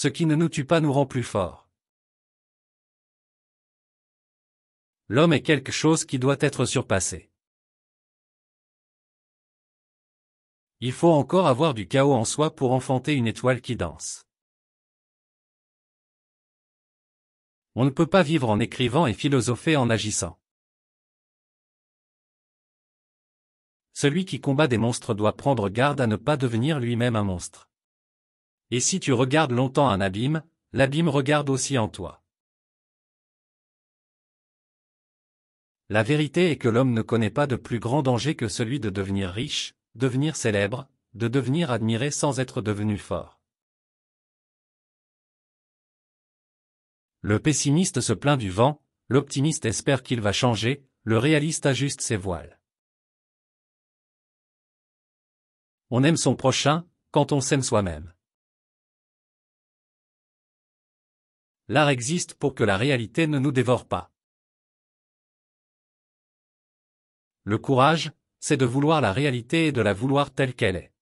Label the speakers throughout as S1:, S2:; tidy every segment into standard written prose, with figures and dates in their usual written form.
S1: Ce qui ne nous tue pas nous rend plus forts. L'homme est quelque chose qui doit être surpassé. Il faut encore avoir du chaos en soi pour enfanter une étoile qui danse. On ne peut pas vivre en écrivant et philosopher en agissant. Celui qui combat des monstres doit prendre garde à ne pas devenir lui-même un monstre. Et si tu regardes longtemps un abîme, l'abîme regarde aussi en toi. La vérité est que l'homme ne connaît pas de plus grand danger que celui de devenir riche, devenir célèbre, de devenir admiré sans être devenu fort. Le pessimiste se plaint du vent, l'optimiste espère qu'il va changer, le réaliste ajuste ses voiles. On aime son prochain, quand on s'aime soi-même. L'art existe pour que la réalité ne nous dévore pas. Le courage, c'est de vouloir la réalité et de la vouloir telle qu'elle est.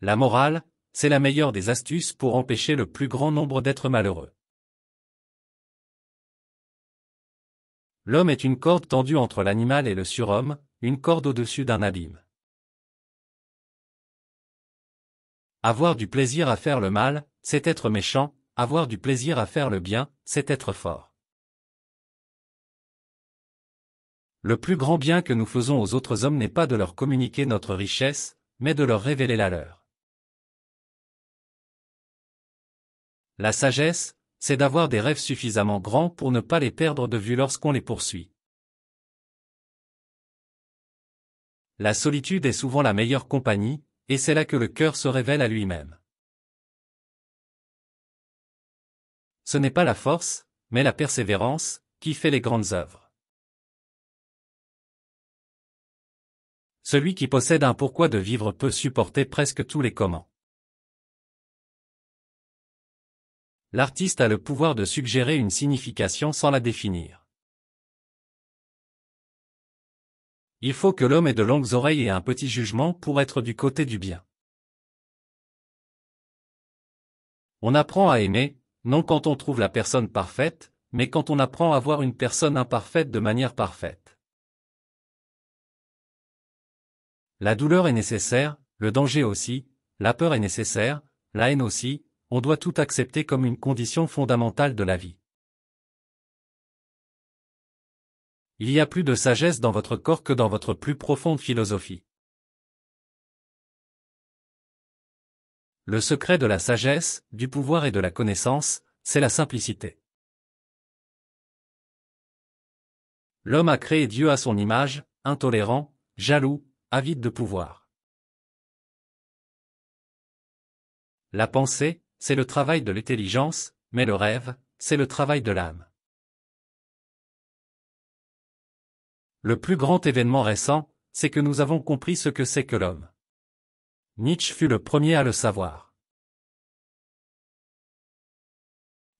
S1: La morale, c'est la meilleure des astuces pour empêcher le plus grand nombre d'être malheureux. L'homme est une corde tendue entre l'animal et le surhomme, une corde au-dessus d'un abîme. Avoir du plaisir à faire le mal, c'est être méchant, avoir du plaisir à faire le bien, c'est être fort. Le plus grand bien que nous faisons aux autres hommes n'est pas de leur communiquer notre richesse, mais de leur révéler la leur. La sagesse, c'est d'avoir des rêves suffisamment grands pour ne pas les perdre de vue lorsqu'on les poursuit. La solitude est souvent la meilleure compagnie, et c'est là que le cœur se révèle à lui-même. Ce n'est pas la force, mais la persévérance, qui fait les grandes œuvres. Celui qui possède un pourquoi de vivre peut supporter presque tous les comment. L'artiste a le pouvoir de suggérer une signification sans la définir. Il faut que l'homme ait de longues oreilles et un petit jugement pour être du côté du bien. On apprend à aimer, non quand on trouve la personne parfaite, mais quand on apprend à voir une personne imparfaite de manière parfaite. La douleur est nécessaire, le danger aussi, la peur est nécessaire, la haine aussi, on doit tout accepter comme une condition fondamentale de la vie. Il y a plus de sagesse dans votre corps que dans votre plus profonde philosophie. Le secret de la sagesse, du pouvoir et de la connaissance, c'est la simplicité. L'homme a créé Dieu à son image, intolérant, jaloux, avide de pouvoir. La pensée, c'est le travail de l'intelligence, mais le rêve, c'est le travail de l'âme. Le plus grand événement récent, c'est que nous avons compris ce que c'est que l'homme. Nietzsche fut le premier à le savoir.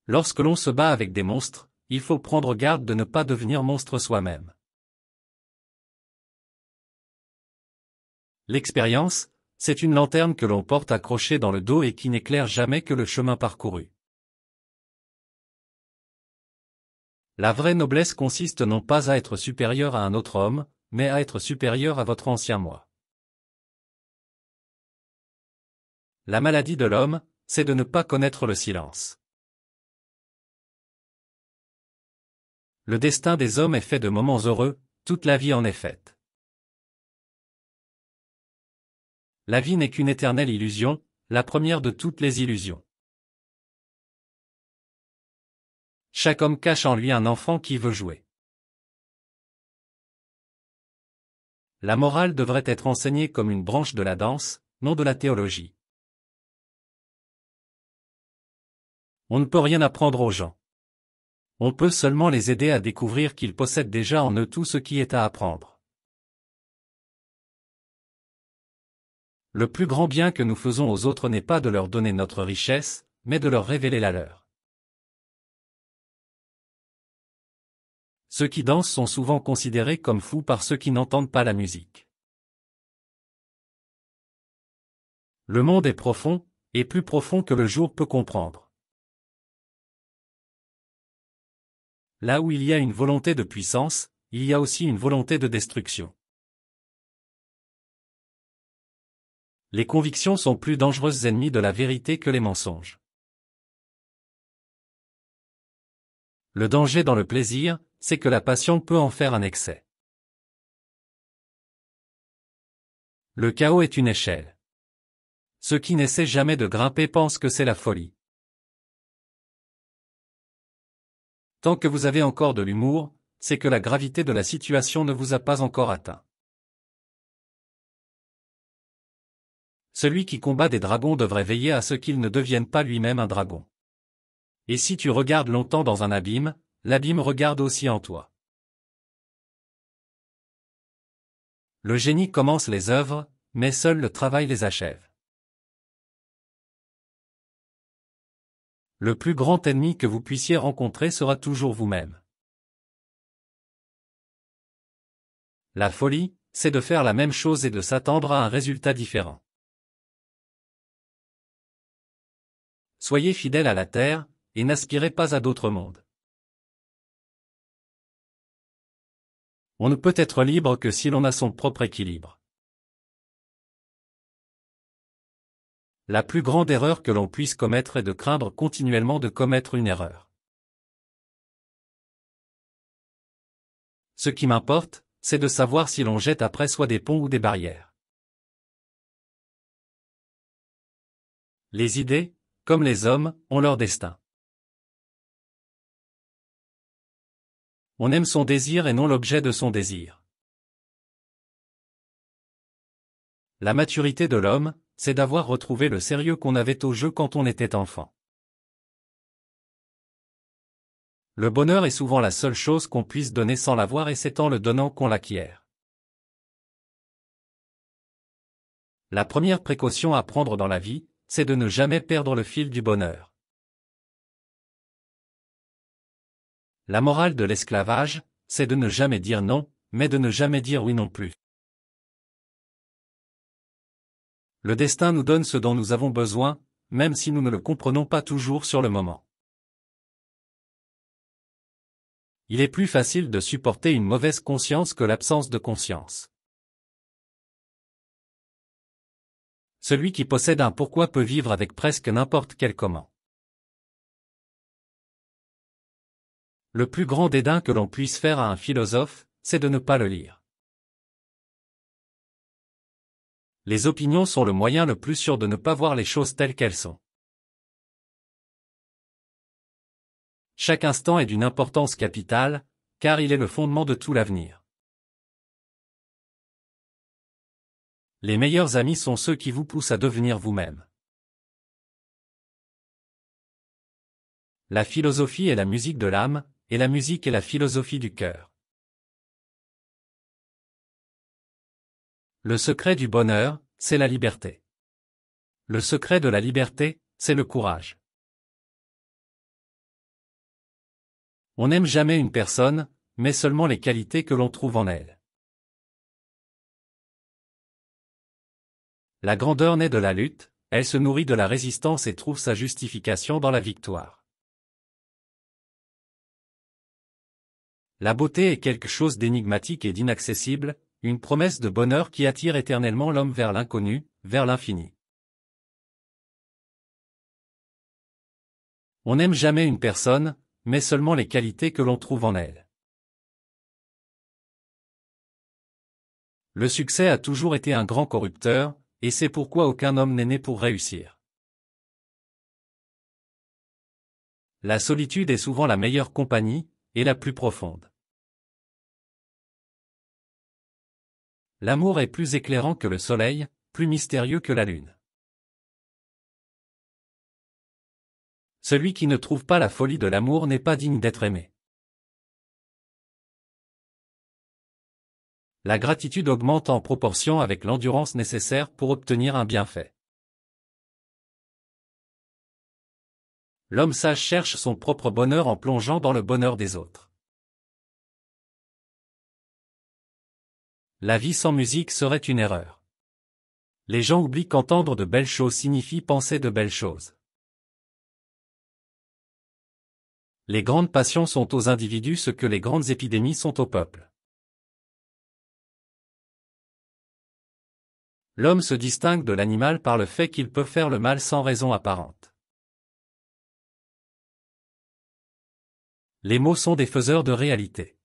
S1: Lorsque l'on se bat avec des monstres, il faut prendre garde de ne pas devenir monstre soi-même. L'expérience, c'est une lanterne que l'on porte accrochée dans le dos et qui n'éclaire jamais que le chemin parcouru. La vraie noblesse consiste non pas à être supérieur à un autre homme, mais à être supérieur à votre ancien moi. La maladie de l'homme, c'est de ne pas connaître le silence. Le destin des hommes est fait de moments heureux, toute la vie en est faite. La vie n'est qu'une éternelle illusion, la première de toutes les illusions. Chaque homme cache en lui un enfant qui veut jouer. La morale devrait être enseignée comme une branche de la danse, non de la théologie. On ne peut rien apprendre aux gens. On peut seulement les aider à découvrir qu'ils possèdent déjà en eux tout ce qui est à apprendre. Le plus grand bien que nous faisons aux autres n'est pas de leur donner notre richesse, mais de leur révéler la leur. Ceux qui dansent sont souvent considérés comme fous par ceux qui n'entendent pas la musique. Le monde est profond, et plus profond que le jour peut comprendre. Là où il y a une volonté de puissance, il y a aussi une volonté de destruction. Les convictions sont plus dangereuses ennemies de la vérité que les mensonges. Le danger dans le plaisir, c'est que la passion peut en faire un excès. Le chaos est une échelle. Ceux qui n'essaient jamais de grimper pensent que c'est la folie. Tant que vous avez encore de l'humour, c'est que la gravité de la situation ne vous a pas encore atteint. Celui qui combat des dragons devrait veiller à ce qu'il ne devienne pas lui-même un dragon. Et si tu regardes longtemps dans un abîme, l'abîme regarde aussi en toi. Le génie commence les œuvres, mais seul le travail les achève. Le plus grand ennemi que vous puissiez rencontrer sera toujours vous-même. La folie, c'est de faire la même chose et de s'attendre à un résultat différent. Soyez fidèles à la terre, et n'aspirez pas à d'autres mondes. On ne peut être libre que si l'on a son propre équilibre. La plus grande erreur que l'on puisse commettre est de craindre continuellement de commettre une erreur. Ce qui m'importe, c'est de savoir si l'on jette après soi des ponts ou des barrières. Les idées, comme les hommes, ont leur destin. On aime son désir et non l'objet de son désir. La maturité de l'homme, c'est d'avoir retrouvé le sérieux qu'on avait au jeu quand on était enfant. Le bonheur est souvent la seule chose qu'on puisse donner sans l'avoir et c'est en le donnant qu'on l'acquiert. La première précaution à prendre dans la vie, c'est de ne jamais perdre le fil du bonheur. La morale de l'esclavage, c'est de ne jamais dire non, mais de ne jamais dire oui non plus. Le destin nous donne ce dont nous avons besoin, même si nous ne le comprenons pas toujours sur le moment. Il est plus facile de supporter une mauvaise conscience que l'absence de conscience. Celui qui possède un pourquoi peut vivre avec presque n'importe quel comment. Le plus grand dédain que l'on puisse faire à un philosophe, c'est de ne pas le lire. Les opinions sont le moyen le plus sûr de ne pas voir les choses telles qu'elles sont. Chaque instant est d'une importance capitale, car il est le fondement de tout l'avenir. Les meilleurs amis sont ceux qui vous poussent à devenir vous-même. La philosophie est la musique de l'âme, et la musique est la philosophie du cœur. Le secret du bonheur, c'est la liberté. Le secret de la liberté, c'est le courage. On n'aime jamais une personne, mais seulement les qualités que l'on trouve en elle. La grandeur naît de la lutte, elle se nourrit de la résistance et trouve sa justification dans la victoire. La beauté est quelque chose d'énigmatique et d'inaccessible, une promesse de bonheur qui attire éternellement l'homme vers l'inconnu, vers l'infini. On n'aime jamais une personne, mais seulement les qualités que l'on trouve en elle. Le succès a toujours été un grand corrupteur, et c'est pourquoi aucun homme n'est né pour réussir. La solitude est souvent la meilleure compagnie, et la plus profonde. L'amour est plus éclairant que le soleil, plus mystérieux que la lune. Celui qui ne trouve pas la folie de l'amour n'est pas digne d'être aimé. La gratitude augmente en proportion avec l'endurance nécessaire pour obtenir un bienfait. L'homme sage cherche son propre bonheur en plongeant dans le bonheur des autres. La vie sans musique serait une erreur. Les gens oublient qu'entendre de belles choses signifie penser de belles choses. Les grandes passions sont aux individus ce que les grandes épidémies sont au peuple. L'homme se distingue de l'animal par le fait qu'il peut faire le mal sans raison apparente. Les mots sont des faiseurs de réalité.